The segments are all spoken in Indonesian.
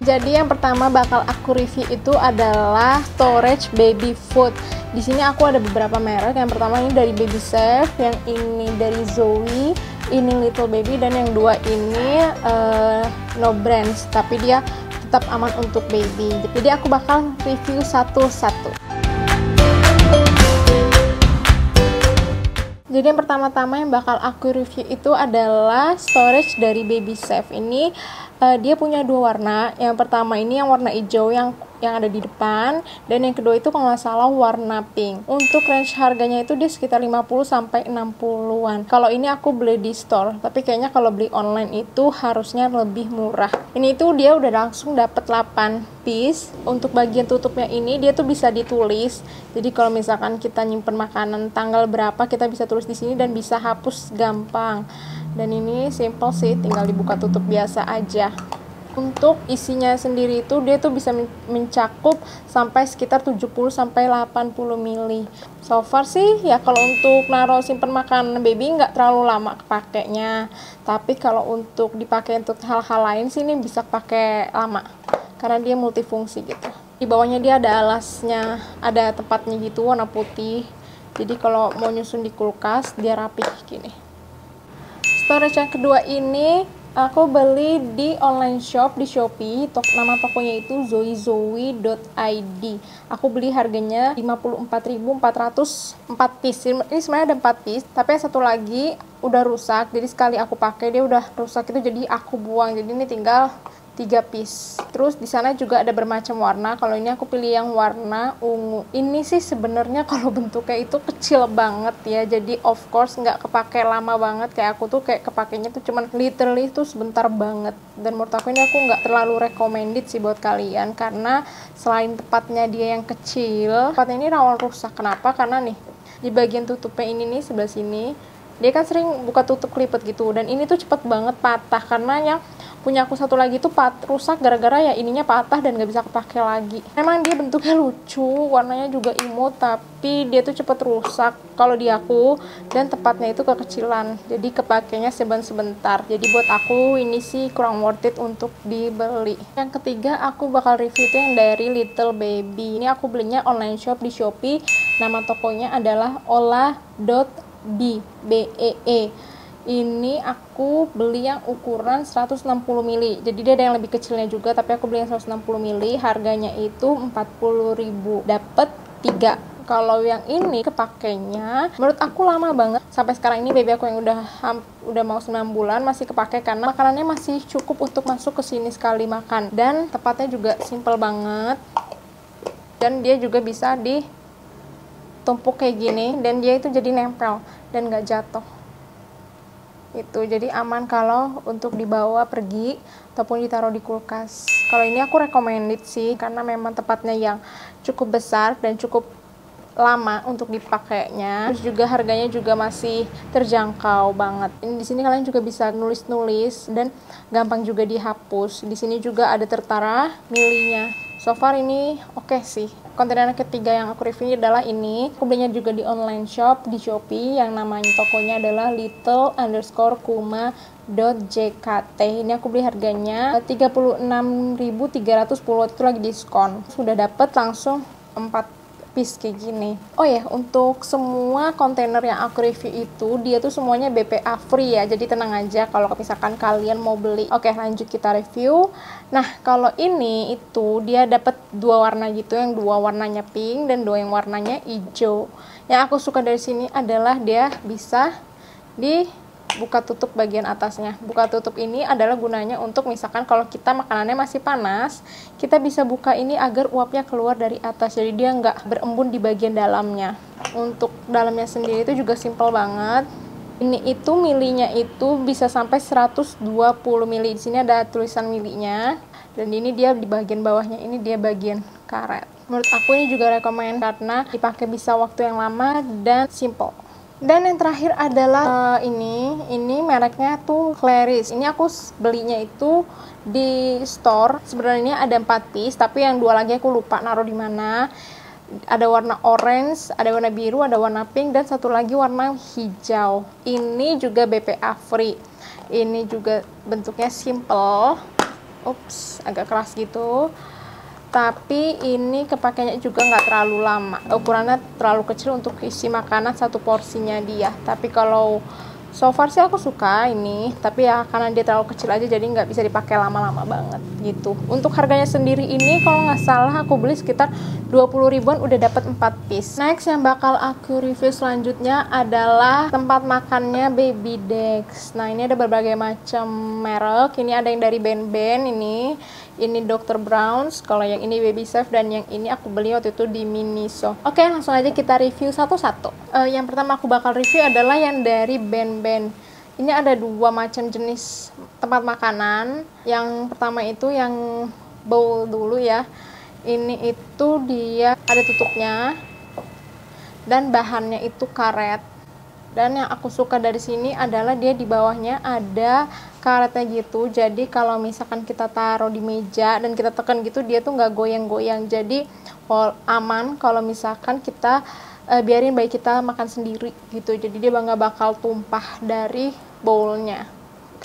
Jadi yang pertama bakal aku review itu adalah storage baby food. Di sini aku ada beberapa merek. Yang pertama ini dari Baby Safe, yang ini dari Zoe, ini Little Baby, dan yang dua ini no brands, tapi dia tetap aman untuk baby. Jadi aku bakal review satu-satu. Jadi yang pertama-tama yang bakal aku review itu adalah storage dari Baby Safe. Ini dia punya dua warna. Yang pertama ini yang warna hijau yang ada di depan, dan yang kedua itu kalau nggak salah warna pink. Untuk range harganya itu dia sekitar 50 sampai 60-an. Kalau ini aku beli di store, tapi kayaknya kalau beli online itu harusnya lebih murah. Ini tuh dia udah langsung dapat 8 piece. Untuk bagian tutupnya ini dia tuh bisa ditulis. Jadi kalau misalkan kita nyimpen makanan tanggal berapa, kita bisa tulis di sini dan bisa hapus gampang. Dan ini simple sih, tinggal dibuka tutup biasa aja. Untuk isinya sendiri itu dia tuh bisa mencakup sampai sekitar 70 sampai 80 ml. So far sih ya kalau untuk naruh simpen makanan baby nggak terlalu lama kepakainya. Tapi kalau untuk dipakai untuk hal-hal lain sih ini bisa pakai lama karena dia multifungsi gitu. Di bawahnya dia ada alasnya, ada tempatnya gitu warna putih. Jadi kalau mau nyusun di kulkas dia rapih gini. Storage yang kedua ini aku beli di online shop di Shopee. Nama tokonya itu zoezoe.id. Aku beli harganya 54.400 4 piece. Ini sebenarnya ada 4 piece, tapi yang satu lagi udah rusak. Jadi sekali aku pakai dia udah rusak itu, jadi aku buang. Jadi ini tinggal 3 piece. Terus di sana juga ada bermacam warna. Kalau ini aku pilih yang warna ungu. Ini sih sebenarnya kalau bentuknya itu kecil banget ya. Jadi of course nggak kepake lama banget. Kayak aku tuh kayak kepakainya tuh cuman literally tuh sebentar banget. Dan menurut aku ini aku nggak terlalu recommended sih buat kalian, karena selain tempatnya dia yang kecil, tempatnya ini rawan rusak. Kenapa? Karena nih di bagian tutupnya ini nih sebelah sini dia kan sering buka tutup kelipet gitu, dan ini tuh cepet banget patah. Karena yang punya aku satu lagi tuh rusak gara-gara ya ininya patah dan gak bisa kepake lagi. Memang dia bentuknya lucu, warnanya juga imut, tapi dia tuh cepet rusak kalau di aku, dan tempatnya itu kekecilan, jadi kepakainya sebentar. Jadi buat aku ini sih kurang worth it untuk dibeli. Yang ketiga aku bakal review itu yang dari Little Baby. Ini aku belinya online shop di Shopee. Nama tokonya adalah ola.bee. Ini aku beli yang ukuran 160 ml. Jadi dia ada yang lebih kecilnya juga, tapi aku beli yang 160 ml. Harganya itu 40.000. Dapat 3. Kalau yang ini kepakainya menurut aku lama banget. Sampai sekarang ini baby aku yang udah mau 9 bulan masih kepake, karena makanannya masih cukup untuk masuk ke sini sekali makan. Dan tempatnya juga simple banget. Dan dia juga bisa ditumpuk kayak gini, dan dia itu jadi nempel dan nggak jatuh. Itu jadi aman kalau untuk dibawa pergi ataupun ditaruh di kulkas. Kalau ini aku recommended sih, karena memang tempatnya yang cukup besar dan cukup lama untuk dipakainya. Terus juga harganya juga masih terjangkau banget. Ini di sini kalian juga bisa nulis-nulis dan gampang juga dihapus. Di sini juga ada tertara milinya. So far ini oke sih. Kontainer ketiga yang aku review adalah ini. Aku belinya juga di online shop di Shopee, yang namanya tokonya adalah little_kuma.jkt. Ini aku beli harganya 36.310, itu lagi diskon. Sudah dapat langsung 4 piece kayak gini. Oh ya, untuk semua kontainer yang aku review itu dia tuh semuanya BPA free ya. Jadi tenang aja kalau misalkan kalian mau beli. Oke, lanjut kita review. Nah, kalau ini itu dia dapat 2 warna gitu, yang 2 warnanya pink dan 2 yang warnanya hijau. Yang aku suka dari sini adalah dia bisa dibuka tutup bagian atasnya. Buka tutup ini adalah gunanya untuk misalkan kalau kita makanannya masih panas, kita bisa buka ini agar uapnya keluar dari atas, jadi dia nggak berembun di bagian dalamnya. Untuk dalamnya sendiri itu juga simple banget. Ini itu milinya itu bisa sampai 120 mili. Di sini ada tulisan milinya, dan ini dia di bagian bawahnya ini dia bagian karet. Menurut aku ini juga rekomend karena dipakai bisa waktu yang lama dan simple. Dan yang terakhir adalah ini mereknya tuh Clarice. Ini aku belinya itu di store. Sebenarnya ada 4 piece, tapi yang 2 lagi aku lupa naruh di mana. Ada warna orange, ada warna biru, ada warna pink, dan satu lagi warna hijau. Ini juga BPA free. Ini juga bentuknya simple. Ups, agak keras gitu. Tapi ini kepakainya juga nggak terlalu lama. Ukurannya terlalu kecil untuk isi makanan satu porsinya dia. Tapi kalau so far sih aku suka ini, tapi ya karena dia terlalu kecil aja jadi nggak bisa dipakai lama-lama banget gitu. Untuk harganya sendiri ini kalau nggak salah aku beli sekitar 20 ribuan udah dapat 4 piece. Next yang bakal aku review selanjutnya adalah tempat makannya Baby Dex. Nah ini ada berbagai macam merek. Ini ada yang dari Ben-Ben ini Dr. Brown's, kalau yang ini Baby Safe, dan yang ini aku beli waktu itu di Miniso. Oke, langsung aja kita review satu-satu. Yang pertama aku bakal review adalah yang dari Ben-Ben. Ini ada dua macam jenis tempat makanan. Yang pertama itu yang bowl dulu ya. Ini itu dia ada tutupnya dan bahannya itu karet. Dan yang aku suka dari sini adalah dia di bawahnya ada karetnya gitu. Jadi kalau misalkan kita taruh di meja dan kita tekan gitu, dia tuh nggak goyang-goyang. Jadi aman kalau misalkan kita biarin bayi kita makan sendiri gitu. Jadi dia nggak bakal tumpah dari bowlnya.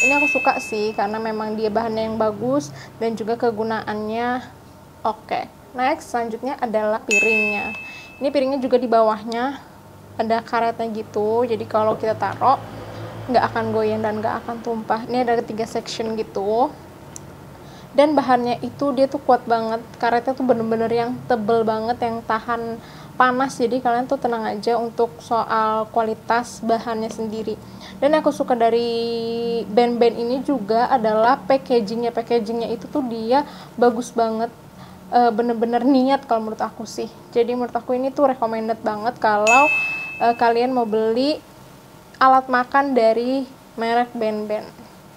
Ini aku suka sih karena memang dia bahannya yang bagus dan juga kegunaannya oke. Next selanjutnya adalah piringnya. Ini piringnya juga di bawahnya ada karetnya gitu, jadi kalau kita taruh nggak akan goyang dan nggak akan tumpah. Ini ada 3 section gitu, dan bahannya itu dia tuh kuat banget. Karetnya tuh bener-bener yang tebel banget, yang tahan panas, jadi kalian tuh tenang aja untuk soal kualitas bahannya sendiri. Dan aku suka dari Ben-Ben ini juga adalah packagingnya itu tuh dia bagus banget. Bener-bener niat kalau menurut aku sih. Jadi menurut aku ini tuh recommended banget kalau kalian mau beli alat makan dari merek Ben-Ben.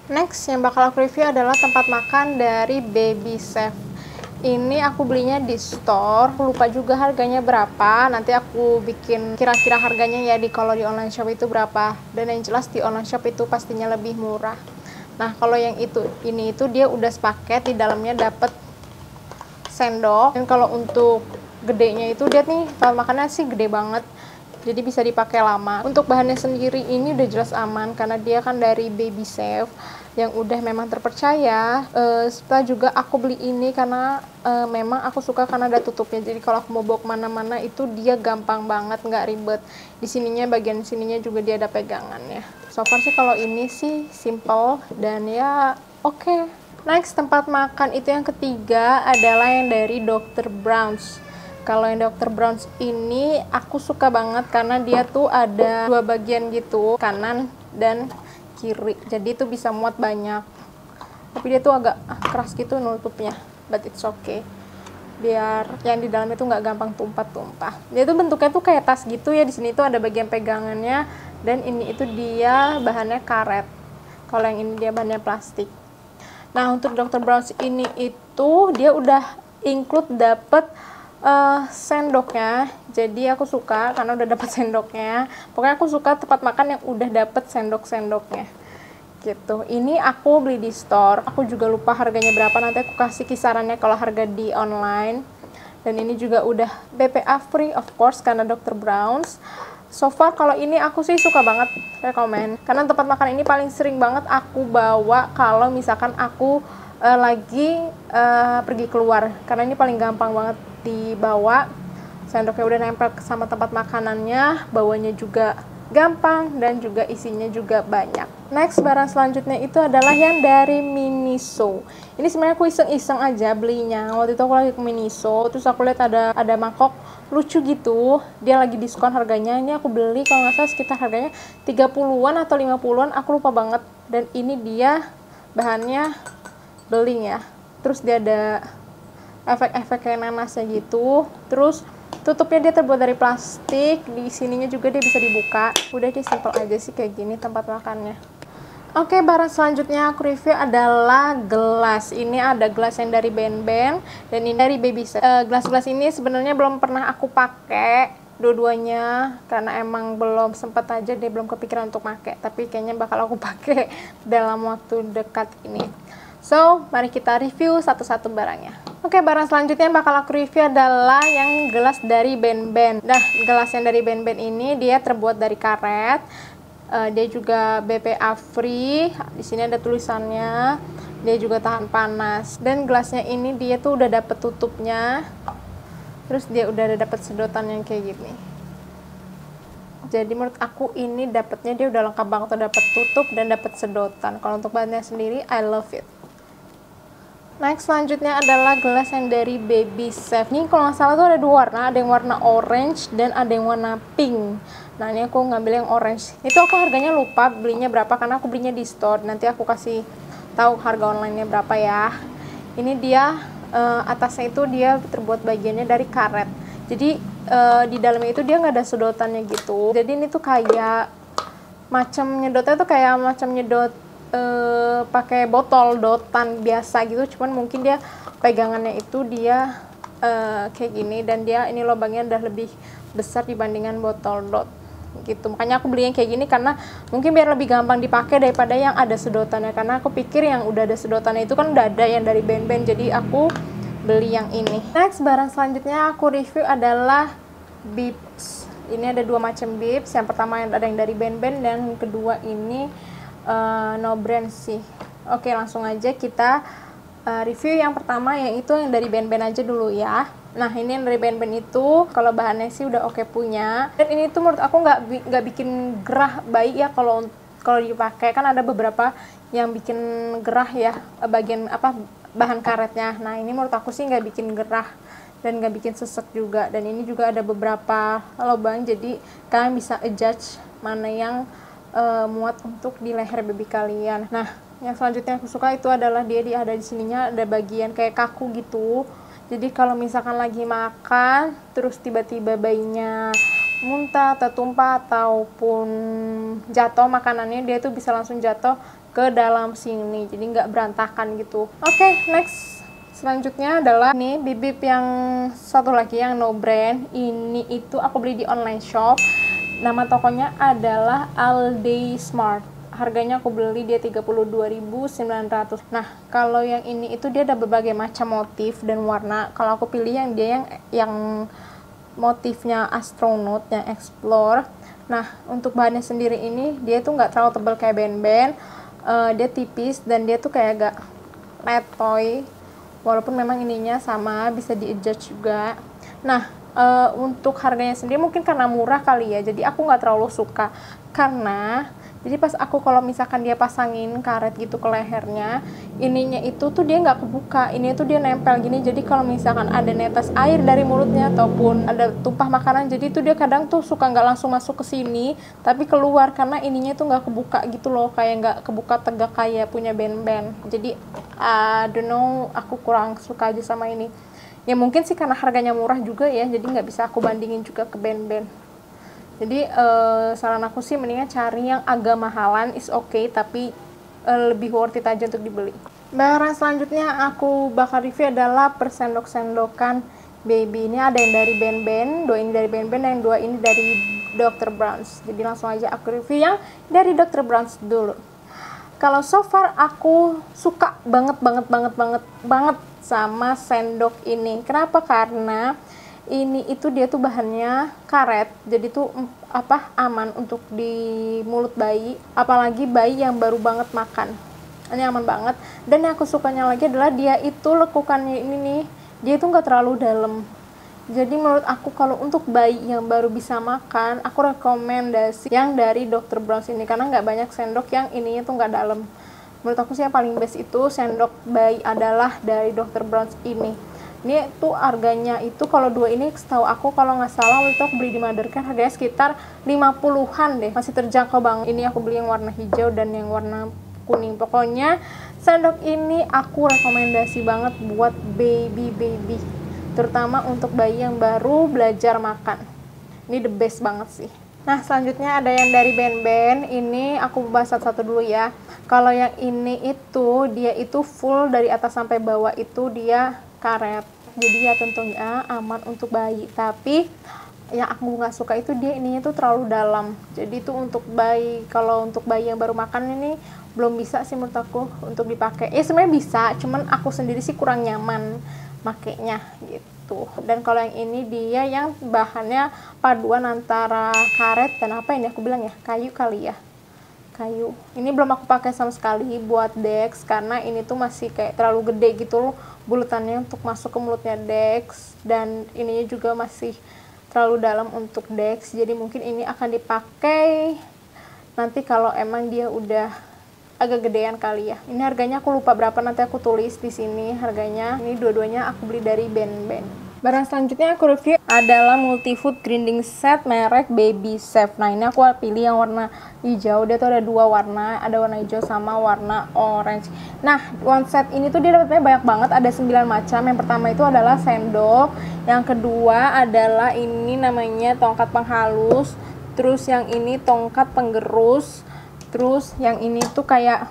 Next yang bakal aku review adalah tempat makan dari Baby Safe. Ini aku belinya di store, aku lupa juga harganya berapa. Nanti aku bikin kira-kira harganya ya kalau di online shop itu berapa. Dan yang jelas di online shop itu pastinya lebih murah. Nah kalau yang ini itu dia udah sepaket, di dalamnya dapet sendok. Dan kalau untuk gedenya itu dia nih tempat makannya sih gede banget, jadi bisa dipakai lama. Untuk bahannya sendiri ini udah jelas aman karena dia kan dari Baby Safe yang udah memang terpercaya. Setelah juga aku beli ini karena memang aku suka karena ada tutupnya, jadi kalau aku mau bawa kemana-mana itu dia gampang banget, nggak ribet. Di sininya, bagian sininya juga dia ada pegangannya. So far sih kalau ini sih simple dan ya oke. Next tempat makan itu yang ketiga adalah yang dari Dr. Brown's. Kalau yang Dr. Brown's ini aku suka banget karena dia tuh ada 2 bagian gitu, kanan dan kiri. Jadi itu bisa muat banyak. Tapi dia tuh agak keras gitu nutupnya, but it's okay. Biar yang di dalamnya tuh nggak gampang tumpah-tumpah. Dia tuh bentuknya tuh kayak tas gitu ya. Di sini tuh ada bagian pegangannya, dan ini itu dia bahannya karet. Kalau yang ini dia bahannya plastik. Nah untuk Dr. Brown's ini itu dia udah include dapet sendoknya, jadi aku suka karena udah dapet sendoknya. Pokoknya aku suka tempat makan yang udah dapet sendok-sendoknya gitu. Ini aku beli di store, aku juga lupa harganya berapa, nanti aku kasih kisarannya kalau harga di online. Dan ini juga udah BPA free of course karena Dr. Brown's. So far kalau ini aku sih suka banget, rekomen, karena tempat makan ini paling sering banget aku bawa kalau misalkan aku lagi pergi keluar, karena ini paling gampang banget dibawa. Sendoknya udah nempel sama tempat makanannya, bawanya juga gampang dan juga isinya juga banyak. Next barang selanjutnya itu adalah yang dari Miniso. Ini sebenarnya aku iseng-iseng aja belinya. Waktu itu aku lagi ke Miniso, terus aku lihat ada mangkok lucu gitu, dia lagi diskon harganya. Ini aku beli kalau nggak salah sekitar harganya 30-an atau 50-an, aku lupa banget. Dan ini dia bahannya beling ya, terus dia ada efek-efek kayak nanasnya gitu. Terus tutupnya dia terbuat dari plastik, di sininya juga dia bisa dibuka. Udah deh, simple aja sih kayak gini tempat makannya. Oke, barang selanjutnya aku review adalah gelas. Ini ada gelas yang dari Ben-Ben dan ini dari Baby Safe. Gelas-gelas ini sebenarnya belum pernah aku pakai dua-duanya karena emang belum sempet aja deh, belum kepikiran untuk pakai. Tapi kayaknya bakal aku pakai dalam waktu dekat ini. So, mari kita review satu-satu barangnya. Oke, barang selanjutnya yang bakal aku review adalah yang gelas dari Ben-Ben. Nah, gelas yang dari Ben-Ben ini dia terbuat dari karet. Dia juga BPA free. Di sini ada tulisannya. Dia juga tahan panas. Dan gelasnya ini dia tuh udah dapet tutupnya. Terus dia udah ada dapet sedotan yang kayak gini. Jadi menurut aku ini dapetnya dia udah lengkap banget, udah dapet tutup dan dapet sedotan. Kalau untuk bahannya sendiri, I love it. Next selanjutnya adalah gelas yang dari Baby Safe. Ini kalau nggak salah tuh ada dua warna, ada yang warna orange dan ada yang warna pink. Nah ini aku ngambil yang orange. Itu aku harganya lupa belinya berapa karena aku belinya di store. Nanti aku kasih tahu harga online-nya berapa ya. Ini dia atasnya itu dia terbuat bagiannya dari karet. Jadi di dalamnya itu dia nggak ada sedotannya gitu. Jadi ini tuh kayak macam nyedotnya tuh kayak macam nyedot pakai botol dotan biasa gitu, cuman mungkin dia pegangannya itu dia kayak gini dan dia ini lubangnya udah lebih besar dibandingkan botol dot gitu. Makanya aku beli yang kayak gini karena mungkin biar lebih gampang dipakai daripada yang ada sedotannya, karena aku pikir yang udah ada sedotannya itu kan udah ada yang dari band-band, jadi aku beli yang ini. Next barang selanjutnya aku review adalah bibs. Ini ada dua macam bibs, yang pertama ada yang dari band-band dan yang kedua ini no brand sih. Oke, langsung aja kita review yang pertama, yang itu yang dari band-band aja dulu ya. Nah ini yang dari band-band itu kalau bahannya sih udah oke punya, dan ini tuh menurut aku nggak bikin gerah bayi ya. Kalau dipakai kan ada beberapa yang bikin gerah ya, bagian apa bahan karetnya. Nah ini menurut aku sih nggak bikin gerah dan nggak bikin sesek juga, dan ini juga ada beberapa lubang, jadi kalian bisa adjust mana yang muat untuk di leher baby kalian. Nah, yang selanjutnya aku suka itu adalah dia ada di sininya ada bagian kayak kaku gitu. Jadi kalau misalkan lagi makan terus tiba-tiba bayinya muntah atau tumpah ataupun jatuh makanannya, dia tuh bisa langsung jatuh ke dalam sini. Jadi nggak berantakan gitu. Oke, next. Selanjutnya adalah ini bibip yang satu lagi yang no brand. Ini itu aku beli di online shop. Nama tokonya adalah All Day Smart. Harganya aku beli dia 32.900. Nah, kalau yang ini itu dia ada berbagai macam motif dan warna. Kalau aku pilih yang dia yang motifnya astronaut, yang explore. Nah, untuk bahannya sendiri ini dia tuh nggak terlalu tebal kayak band-band. Dia tipis dan dia tuh kayak agak letoy. Walaupun memang ininya sama, bisa di-adjust juga. Nah, untuk harganya sendiri mungkin karena murah kali ya, jadi aku nggak terlalu suka. Karena jadi pas aku kalau misalkan dia pasangin karet gitu ke lehernya, ininya itu tuh dia nggak kebuka, ini tuh dia nempel gini. Jadi kalau misalkan ada netes air dari mulutnya ataupun ada tumpah makanan, jadi tuh dia kadang tuh suka nggak langsung masuk ke sini tapi keluar karena ininya tuh nggak kebuka gitu loh, kayak nggak kebuka tegak kayak punya band-band. Jadi I don't know, aku kurang suka aja sama ini. Ya mungkin sih karena harganya murah juga ya, jadi nggak bisa aku bandingin juga ke band-band. Jadi saran aku sih mendingan cari yang agak mahalan, is okay, tapi lebih worth it aja untuk dibeli. Barang selanjutnya aku bakal review adalah persendok-sendokan baby. Ini ada yang dari band-band, dua ini dari band-band, dan yang dua ini dari Dr. Bronze. Jadi langsung aja aku review yang dari Dr. Bronze dulu. Kalau so far aku suka banget sama sendok ini. Kenapa? Karena ini itu dia tuh bahannya karet, jadi tuh aman untuk di mulut bayi, apalagi bayi yang baru banget makan. Ini aman banget. Dan yang aku sukanya lagi adalah dia itu lekukannya ini nih, dia itu nggak terlalu dalam. Jadi menurut aku kalau untuk bayi yang baru bisa makan, aku rekomendasi yang dari Dr. Bronze ini karena nggak banyak sendok yang ininya tuh nggak dalam. Menurut aku sih yang paling best itu sendok bayi adalah dari Dr. Bronze ini. Ini tuh harganya itu kalau dua ini setahu aku kalau nggak salah waktu itu aku beli di Mothercare harganya sekitar 50-an deh, masih terjangkau banget. Ini aku beli yang warna hijau dan yang warna kuning. Pokoknya sendok ini aku rekomendasi banget buat baby, terutama untuk bayi yang baru belajar makan. Ini the best banget sih. Nah selanjutnya ada yang dari band-band. Ini aku bahas satu-satu dulu ya. Kalau yang ini itu dia itu full dari atas sampai bawah itu dia karet, jadi ya tentunya aman untuk bayi. Tapi yang aku nggak suka itu dia ininya tuh terlalu dalam, jadi tuh untuk bayi, kalau untuk bayi yang baru makan ini belum bisa sih menurut aku untuk dipakai. Sebenarnya bisa, cuman aku sendiri sih kurang nyaman makainya gitu. Dan kalau yang ini dia yang bahannya paduan antara karet dan apa ini aku bilang ya, kayu kali ya. kayu. Ini belum aku pakai sama sekali buat Dex karena ini tuh masih kayak terlalu gede gitu loh bulutannya untuk masuk ke mulutnya Dex, dan ininya juga masih terlalu dalam untuk Dex. Jadi mungkin ini akan dipakai nanti kalau emang dia udah agak gedean kali ya. Ini harganya aku lupa berapa, nanti aku tulis di sini harganya. Ini dua-duanya aku beli dari Ben. Barang selanjutnya aku review adalah multifood grinding set merek Baby Safe. Nah, ini aku pilih yang warna hijau. Dia tuh ada dua warna, ada warna hijau sama warna orange. Nah, one set ini tuh dia dapatnya banyak banget, ada 9 macam. Yang pertama itu adalah sendok, yang kedua adalah ini namanya tongkat penghalus, terus yang ini tongkat penggerus, terus yang ini tuh kayak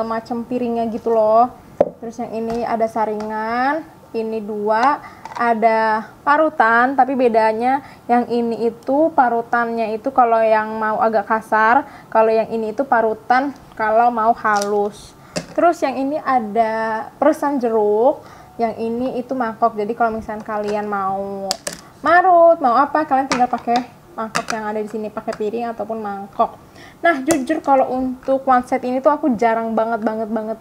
macam piringnya gitu loh. Terus yang ini ada saringan, ini dua, ada parutan, tapi bedanya yang ini itu parutannya itu kalau yang mau agak kasar, kalau yang ini itu parutan kalau mau halus. Terus yang ini ada peresan jeruk, yang ini itu mangkok. Jadi kalau misalnya kalian mau marut, mau apa, kalian tinggal pakai mangkok yang ada di sini, pakai piring ataupun mangkok. Nah, jujur kalau untuk one set ini tuh aku jarang banget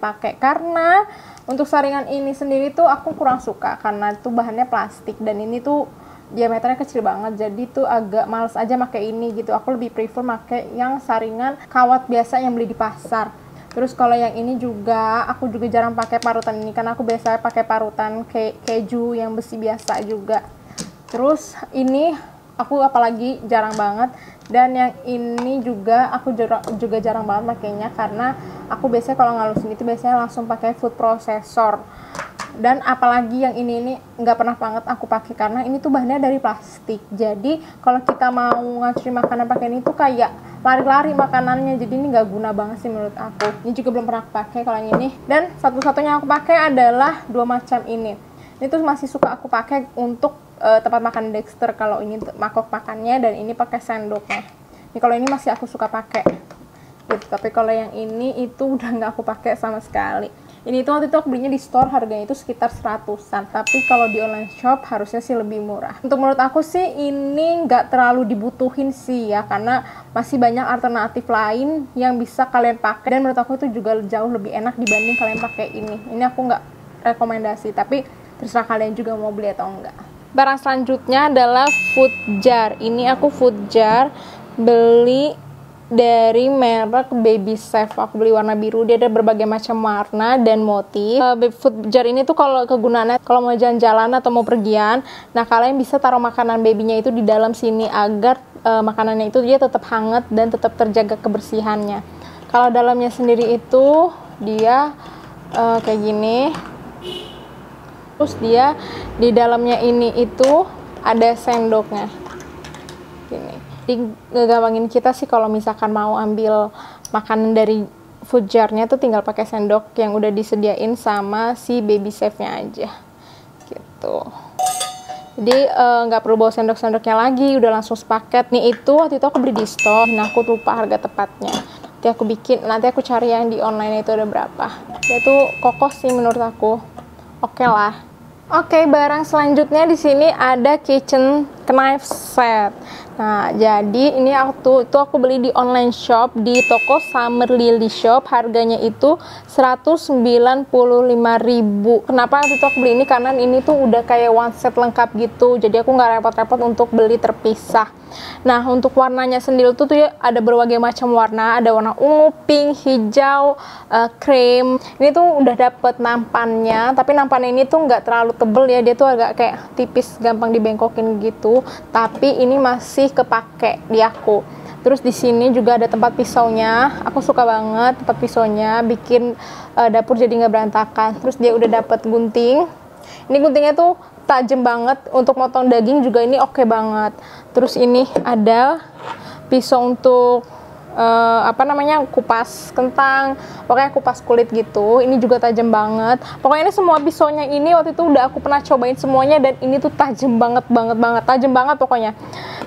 pakai, karena untuk saringan ini sendiri tuh aku kurang suka karena itu bahannya plastik dan ini tuh diameternya kecil banget, jadi tuh agak males aja pakai ini gitu. Aku lebih prefer pakai yang saringan kawat biasa yang beli di pasar. Terus kalau yang ini juga aku juga jarang pakai parutan ini karena aku biasanya pakai parutan keju yang besi biasa juga. Terus ini aku apalagi jarang banget, dan yang ini juga aku juga jarang banget makainya karena aku biasanya kalau ngalusin itu biasanya langsung pakai food processor. Dan apalagi yang ini nggak pernah banget aku pakai karena ini tuh bahannya dari plastik. Jadi kalau kita mau ngacurin makanan pakai ini tuh kayak lari-lari makanannya, jadi ini nggak guna banget sih menurut aku. Ini juga belum pernah aku pakai kalau yang ini. Dan satu-satunya aku pakai adalah dua macam ini. Ini tuh masih suka aku pakai untuk tempat makan Dexter, kalau ini mangkok makannya dan ini pakai sendoknya. Ini kalau ini masih aku suka pakai gitu, tapi kalau yang ini itu udah nggak aku pakai sama sekali. Ini tuh waktu itu aku belinya di store, harganya itu sekitar 100-an, tapi kalau di online shop harusnya sih lebih murah. Untuk menurut aku sih ini nggak terlalu dibutuhin sih ya, karena masih banyak alternatif lain yang bisa kalian pakai, dan menurut aku itu juga jauh lebih enak dibanding kalian pakai ini. Ini aku nggak rekomendasi, tapi terserah kalian juga mau beli atau enggak. Barang selanjutnya adalah food jar. Ini aku food jar beli dari merek Baby Safe. Aku beli warna biru, dia ada berbagai macam warna dan motif. Food jar ini tuh kalau kegunaannya kalau mau jalan-jalan atau mau pergian, nah kalian bisa taruh makanan babynya itu di dalam sini agar makanannya itu dia tetap hangat dan tetap terjaga kebersihannya. Kalau dalamnya sendiri itu dia kayak gini. Terus dia di dalamnya ini itu ada sendoknya gini. Ngegampangin kita sih kalau misalkan mau ambil makanan dari food jar-nya tuh tinggal pakai sendok yang udah disediain sama si Baby Safe-nya aja gitu. Jadi nggak perlu bawa sendok-sendoknya lagi, udah langsung sepaket. Nih itu waktu itu aku beli di store, nah aku lupa harga tepatnya. Nanti aku cari yang di online itu ada berapa. Dia tuh kokoh sih menurut aku. Oke lah. Oke, barang selanjutnya di sini ada kitchen knife set. Nah, jadi ini aku beli di online shop di toko Summer Lily Shop. Harganya itu 195.000. Kenapa waktu itu aku beli ini? Karena ini tuh udah kayak one set lengkap gitu. Jadi aku nggak repot-repot untuk beli terpisah. Nah, untuk warnanya sendiri tuh ya ada berbagai macam warna. Ada warna ungu, pink, hijau, krem. Ini tuh udah dapet nampannya. Tapi nampannya ini tuh nggak terlalu tebel ya. Dia tuh agak kayak tipis, gampang dibengkokin gitu. Tapi ini masih kepake di aku. Terus di sini juga ada tempat pisaunya. Aku suka banget tempat pisaunya, bikin dapur jadi nggak berantakan. Terus dia udah dapet gunting. Ini guntingnya tuh tajam banget, untuk motong daging juga ini oke banget. Terus ini ada pisau untuk kupas kentang, pokoknya kupas kulit gitu. Ini juga tajam banget. Pokoknya ini semua pisaunya ini waktu itu udah aku pernah cobain semuanya, dan ini tuh tajam banget, tajam banget pokoknya.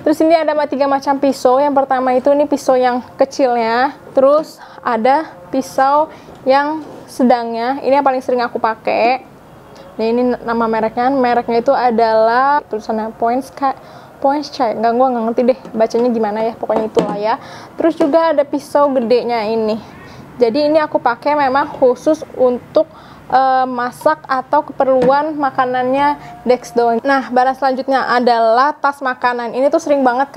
Terus ini ada 3 macam pisau. Yang pertama itu ini pisau yang kecilnya, terus ada pisau yang sedangnya, ini yang paling sering aku pakai. Nah, ini nama mereknya itu adalah tulisannya Points nggak, gue nggak ngerti deh bacanya gimana ya, pokoknya itulah ya. Terus juga ada pisau gedenya ini, jadi ini aku pakai memang khusus untuk masak atau keperluan makanannya Dexdo. Nah, barang selanjutnya adalah tas makanan. Ini tuh sering banget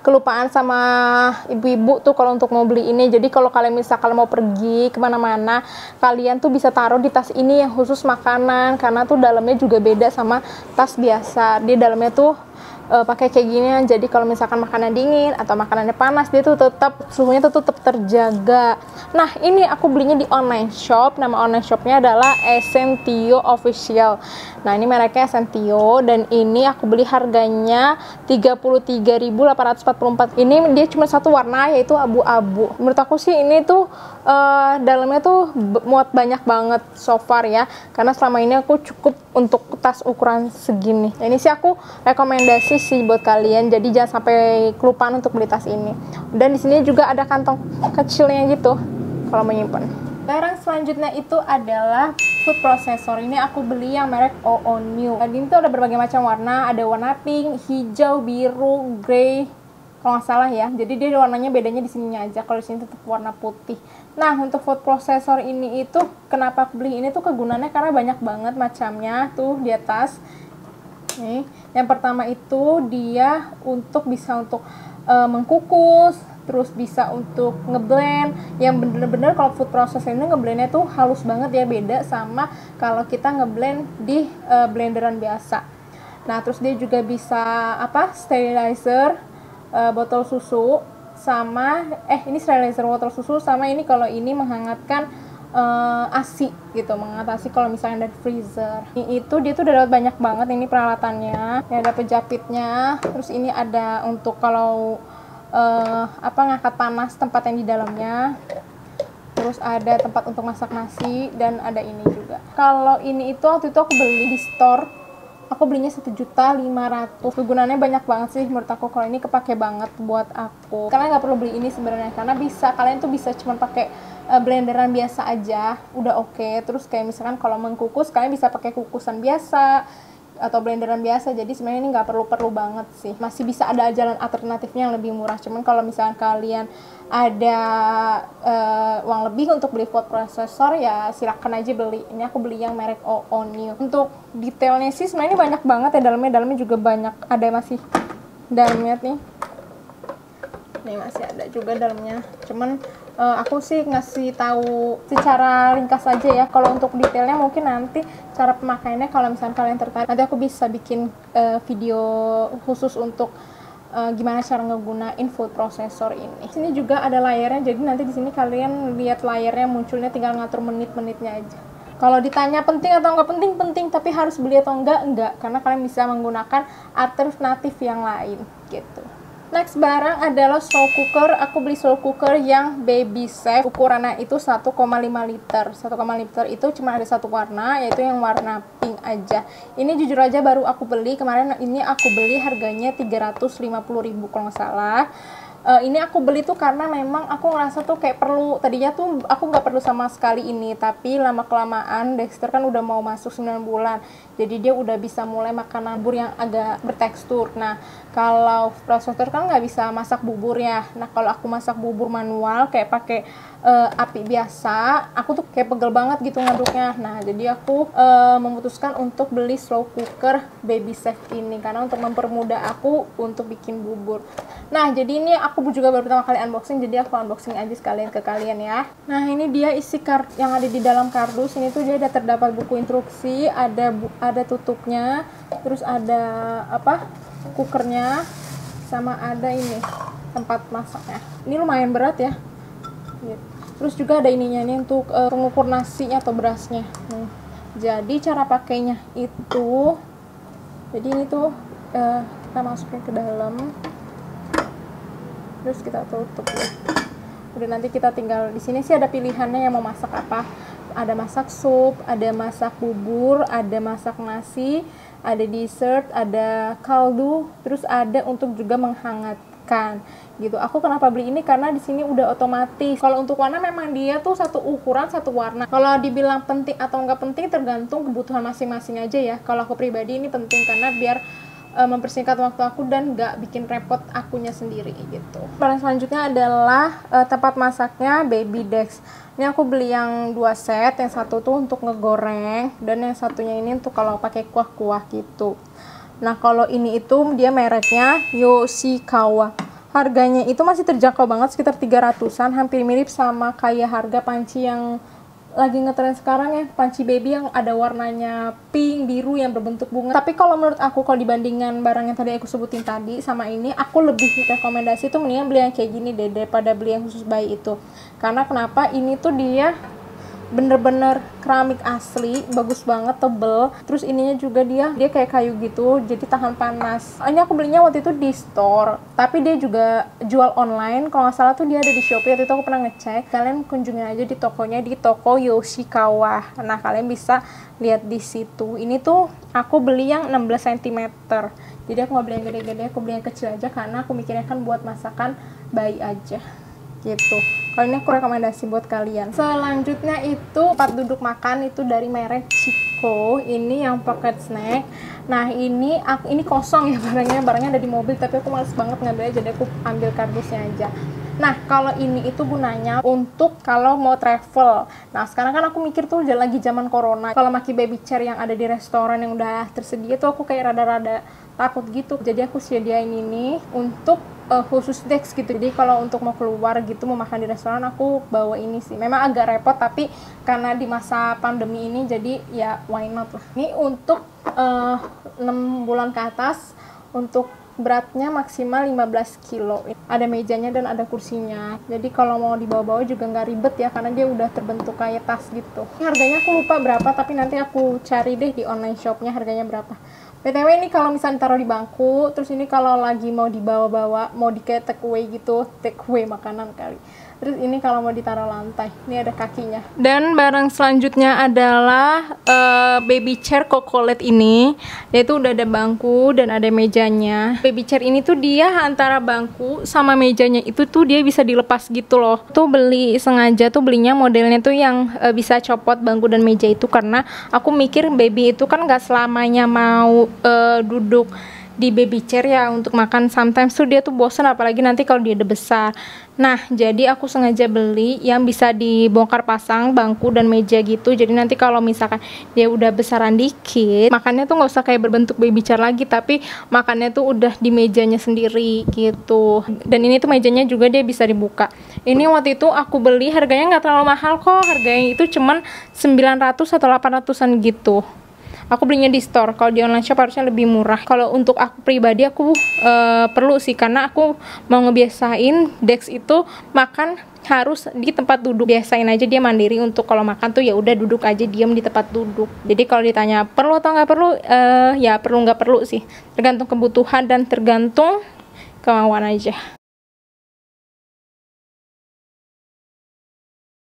kelupaan sama ibu-ibu tuh kalau untuk mau beli ini. Jadi kalau kalian misalkan mau pergi kemana-mana, kalian tuh bisa taruh di tas ini yang khusus makanan, karena tuh dalamnya juga beda sama tas biasa. Dia dalamnya tuh pakai kayak gini, jadi kalau misalkan makanan dingin atau makanannya panas, dia tuh tetap suhunya tuh tetap terjaga. Nah, ini aku belinya di online shop. Nama online shopnya adalah Essentio Official. Nah, ini mereknya Essentio, dan ini aku beli harganya 33.844. Ini dia cuma satu warna, yaitu abu-abu. Menurut aku sih ini tuh dalamnya tuh muat banyak banget so far ya, karena selama ini aku cukup untuk tas ukuran segini. Nah, ini sih aku rekomendasi sih buat kalian, jadi jangan sampai kelupaan untuk beli tas ini. Dan di sini juga ada kantong kecilnya gitu kalau menyimpan. Barang selanjutnya itu adalah food processor. Ini aku beli yang merek OONew. Ini tuh ada berbagai macam warna, ada warna pink, hijau, biru, grey, kalau nggak salah ya. Jadi dia warnanya bedanya di sininya aja. Kalau di sini tetap warna putih. Nah, untuk food processor ini itu kenapa aku beli ini tuh kegunaannya karena banyak banget macamnya tuh di atas. Nih, yang pertama itu dia bisa untuk mengkukus, terus bisa untuk ngeblend, yang bener-bener kalau food processor ini ngeblendnya tuh halus banget ya, beda sama kalau kita ngeblend di blenderan biasa. Nah, terus dia juga bisa sterilizer botol susu, sama ini sterilizer botol susu, sama ini kalau ini menghangatkan ASI gitu, mengatasi kalau misalnya dari freezer. Ini dia tuh udah dapat banyak banget ini peralatannya. Ya, ada pejapitnya, terus ini ada untuk kalau ngangkat panas tempat yang di dalamnya. Terus ada tempat untuk masak nasi, dan ada ini juga. Kalau ini itu waktu itu aku beli di store, aku belinya 1.500.000. Kegunaannya banyak banget sih menurut aku. Kalau ini kepake banget buat aku. Kalian nggak perlu beli ini sebenarnya, karena kalian tuh bisa cuma pakai blenderan biasa aja udah oke. Terus kayak misalkan kalau mengkukus, kalian bisa pakai kukusan biasa atau blenderan biasa. Jadi sebenarnya ini nggak perlu banget sih. Masih bisa ada jalan alternatifnya yang lebih murah. Cuman kalau misalkan kalian ada uang lebih untuk beli food processor, ya silakan aja beli. Ini aku beli yang merek OONew. Untuk detailnya sih sebenarnya ini banyak banget ya dalamnya juga banyak. Ada masih dalamnya nih masih ada juga dalamnya. Cuman aku sih ngasih tahu secara ringkas aja ya. Kalau untuk detailnya mungkin nanti cara pemakaiannya kalau misalnya kalian tertarik, nanti aku bisa bikin video khusus untuk gimana cara ngegunain food processor ini. Sini juga ada layarnya, jadi nanti di sini kalian lihat layarnya munculnya, tinggal ngatur menit-menitnya aja. Kalau ditanya penting atau nggak penting, penting, tapi harus beli atau enggak, karena kalian bisa menggunakan alternatif yang lain gitu. Next barang adalah slow cooker. Aku beli slow cooker yang Baby Chef. Ukurannya itu 1,5 liter. 1,5 liter itu cuma ada satu warna, yaitu yang warna pink aja. Ini jujur aja baru aku beli kemarin. Ini aku beli harganya 350.000 kalau nggak salah. Ini aku beli tuh karena memang aku ngerasa tuh kayak perlu. Tadinya tuh aku nggak perlu sama sekali ini, tapi lama kelamaan Dexter kan udah mau masuk 9 bulan, jadi dia udah bisa mulai makan bubur yang agak bertekstur. Nah, kalau processor kan nggak bisa masak bubur ya. Nah, kalau aku masak bubur manual kayak pakai api biasa, aku tuh kayak pegel banget gitu ngaduknya. Nah, jadi aku memutuskan untuk beli slow cooker Baby Chef ini karena untuk mempermudah aku untuk bikin bubur. Nah, jadi ini aku juga baru pertama kali unboxing, jadi aku unboxing aja sekalian ke kalian ya. Nah, ini dia isi yang ada di dalam kardus. Ini tuh dia ada terdapat buku instruksi, ada tutupnya, terus ada cookernya, sama ada ini tempat masaknya. Ini lumayan berat ya. Terus juga ada ininya nih untuk pengukur nasinya atau berasnya. Jadi cara pakainya itu, jadi ini tuh kita masukin ke dalam, terus kita tutup ya. Udah, nanti kita tinggal di sini sih ada pilihannya yang mau masak apa. Ada masak sup, ada masak bubur, ada masak nasi, ada dessert, ada kaldu, terus ada untuk juga menghangatkan gitu. Aku kenapa beli ini karena di sini udah otomatis. Kalau untuk warna memang dia tuh satu ukuran, satu warna. Kalau dibilang penting atau nggak penting tergantung kebutuhan masing-masing aja ya. Kalau aku pribadi ini penting karena biar mempersingkat waktu aku dan nggak bikin repot akunya sendiri gitu. Barang selanjutnya adalah tempat masaknya Baby Dex. Ini aku beli yang 2 set, yang satu tuh untuk ngegoreng dan yang satunya ini untuk kalau pakai kuah-kuah gitu. Nah kalau ini itu dia mereknya Yoshikawa. Harganya itu masih terjangkau banget, sekitar 300-an, hampir mirip sama kayak harga panci yang lagi ngetren sekarang ya, panci baby yang ada warnanya pink, biru yang berbentuk bunga. Tapi kalau menurut aku, kalau dibandingkan barang yang tadi aku sebutin tadi sama ini, aku lebih rekomendasi tuh mendingan beli yang kayak gini deh daripada beli yang khusus bayi itu. Karena kenapa? Ini tuh dia bener-bener keramik asli, bagus banget, tebel. Terus ininya juga dia kayak kayu gitu, jadi tahan panas. Ini aku belinya waktu itu di store, tapi dia juga jual online. Kalau nggak salah tuh dia ada di Shopee, waktu itu aku pernah ngecek. Kalian kunjungin aja di tokonya, di toko Yoshikawa. Nah kalian bisa lihat di situ. Ini tuh aku beli yang 16 cm. Jadi aku nggak beli yang gede-gede, aku beli yang kecil aja karena aku mikirnya kan buat masakan bayi aja gitu. Kalau ini aku rekomendasi buat kalian. Selanjutnya itu tempat duduk makan, itu dari merek Chico. Ini yang pocket snack. Nah ini kosong ya barangnya ada di mobil, tapi aku males banget ngambilnya, jadi aku ambil kardusnya aja. Nah kalau ini itu gunanya untuk kalau mau travel. Nah sekarang kan aku mikir tuh lagi zaman corona, kalau pakai baby chair yang ada di restoran yang udah tersedia tuh aku kayak rada-rada takut gitu. Jadi aku sediain ini untuk khusus Dex gitu. Jadi kalau untuk mau keluar gitu, mau makan di restoran, aku bawa ini sih. Memang agak repot, tapi karena di masa pandemi ini jadi ya why not lah. Ini untuk 6 bulan ke atas, untuk beratnya maksimal 15 kilo. Ada mejanya dan ada kursinya. Jadi kalau mau dibawa-bawa juga nggak ribet ya, karena dia udah terbentuk kayak tas gitu. Harganya aku lupa berapa, tapi nanti aku cari deh di online shopnya harganya berapa. BTW ini kalau misalnya taruh di bangku, terus ini kalau lagi mau dibawa-bawa, mau di kayak take away gitu, take away makanan kali. Terus ini kalau mau ditaruh lantai, ini ada kakinya. Dan barang selanjutnya adalah baby chair Cocolet ini. Dia itu udah ada bangku dan ada mejanya. Baby chair ini tuh dia antara bangku sama mejanya itu tuh dia bisa dilepas gitu loh. Tuh beli sengaja tuh belinya modelnya tuh yang bisa copot bangku dan meja itu, karena aku mikir baby itu kan nggak selamanya mau duduk di baby chair ya untuk makan. Sometimes tuh dia tuh bosan, apalagi nanti kalau dia udah besar. Nah jadi aku sengaja beli yang bisa dibongkar pasang bangku dan meja gitu. Jadi nanti kalau misalkan dia udah besaran dikit, makannya tuh nggak usah kayak berbentuk baby chair lagi, tapi makannya tuh udah di mejanya sendiri gitu. Dan ini tuh mejanya juga dia bisa dibuka. Ini waktu itu aku beli harganya nggak terlalu mahal kok, harganya itu cuman 900 atau 800-an gitu. Aku belinya di store, kalau di online shop harusnya lebih murah. Kalau untuk aku pribadi, aku perlu sih, karena aku mau ngebiasain Dex itu makan harus di tempat duduk. Biasain aja dia mandiri, untuk kalau makan tuh ya udah duduk aja diam di tempat duduk. Jadi kalau ditanya perlu atau nggak perlu, ya perlu nggak perlu sih, tergantung kebutuhan dan tergantung kemauan aja.